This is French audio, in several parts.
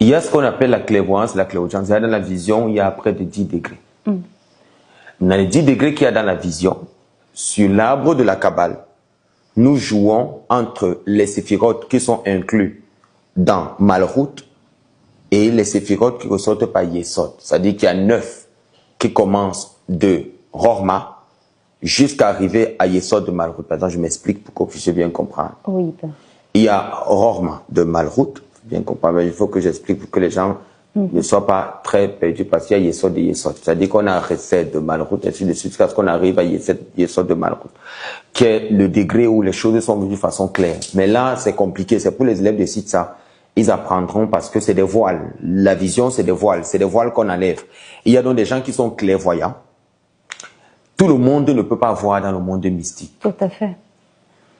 Il y a ce qu'on appelle la clairvoyance, la clairaudience. Dans la vision, il y a près de 10 degrés. Dans les 10 degrés qu'il y a dans la vision, sur l'arbre de la Kabbale, nous jouons entre les séphirotes qui sont inclus dans Malchut et les séphirotes qui ressortent par Yesod. C'est-à-dire qu'il y a 9 qui commencent de Rorma jusqu'à arriver à Yesod de Malchut. Maintenant, je m'explique pour que vous puissiez bien comprendre. Oui. Il y a Rorma de Malchut, bien comprendre, mais il faut que j'explique pour que les gens ne soient pas très perdus parce qu'il y a Yesod et Yesod. C'est-à-dire qu'on a un recette de Malchut, ainsi de suite, jusqu'à ce qu'on arrive à Yesod de Malchut, qui est le degré où les choses sont venues de façon claire. Mais là, c'est compliqué, c'est pour les élèves de Sitsa. Ils apprendront parce que c'est des voiles. La vision, c'est des voiles qu'on enlève. Il y a donc des gens qui sont clairvoyants. Tout le monde ne peut pas voir dans le monde mystique. Tout à fait.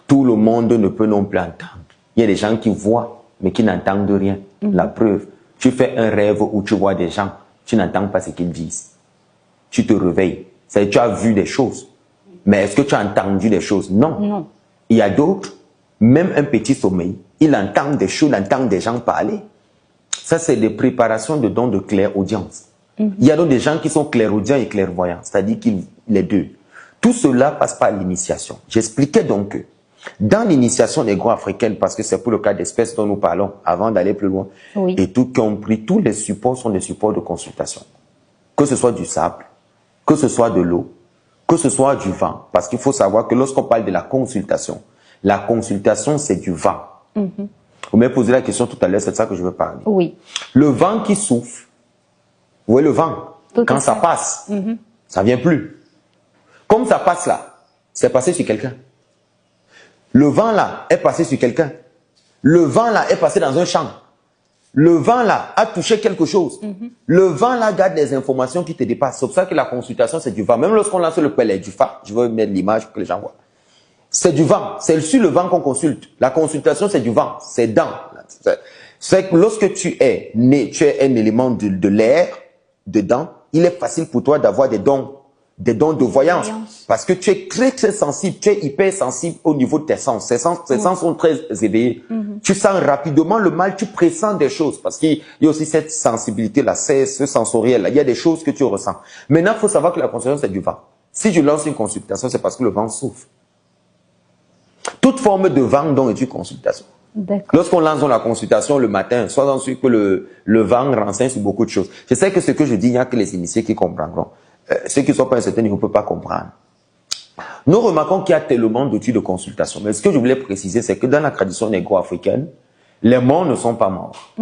Tout le monde ne peut non plus entendre. Il y a des gens qui voient, mais qui n'entendent rien. La preuve, tu fais un rêve où tu vois des gens, tu n'entends pas ce qu'ils disent. Tu te réveilles. C'est-à-dire, tu as vu des choses. Mais est-ce que tu as entendu des choses? Non. Non. Il y a d'autres, même un petit sommeil, il entend des choses, il entend des gens parler. Ça, c'est des préparations de dons de clairaudience. Il y a donc des gens qui sont clairaudients et clairvoyants, c'est-à-dire les deux. Tout cela passe par l'initiation. J'expliquais donc que dans l'initiation négro-africaine, parce que c'est pour le cas d'espèces dont nous parlons, avant d'aller plus loin, et tout compris, tous les supports sont des supports de consultation. Que ce soit du sable, que ce soit de l'eau, que ce soit du vent. Parce qu'il faut savoir que lorsqu'on parle de la consultation, c'est du vent. Vous m'avez posé la question tout à l'heure, c'est de ça que je veux parler. Oui. Le vent qui souffle, vous voyez le vent, quand ça passe, ça vient plus. Comme ça passe là, c'est passé sur quelqu'un. Le vent là est passé sur quelqu'un. Le vent là est passé dans un champ. Le vent là a touché quelque chose. Le vent là garde des informations qui te dépassent. C'est pour ça que la consultation c'est du vent. Même lorsqu'on lance le pellet du phare, je veux mettre l'image pour que les gens voient. C'est du vent. C'est sur le vent qu'on consulte. La consultation c'est du vent. C'est dans. C'est que lorsque tu es né, tu es un élément de l'air dedans, il est facile pour toi d'avoir des dons de voyance. Parce que tu es très très sensible, tu es hyper sensible au niveau de tes sens. Tes sens sont très éveillés. Tu sens rapidement le mal, tu pressens des choses. Parce qu'il y a aussi cette sensibilité-là, ce sensoriel-là. Il y a des choses que tu ressens. Maintenant, il faut savoir que la consultation, c'est du vent. Si je lance une consultation, c'est parce que le vent souffle. Toute forme de vent dont est une consultation. Lorsqu'on lance la consultation le matin, soyons sûrs que le vent renseigne sur beaucoup de choses. Je sais que ce que je dis, il n'y a que les initiés qui comprendront. Ceux qui ne sont pas à un certain niveau ne peuvent pas comprendre. Nous remarquons qu'il y a tellement d'outils de consultation. Mais ce que je voulais préciser, c'est que dans la tradition négro-africaine, les morts ne sont pas morts.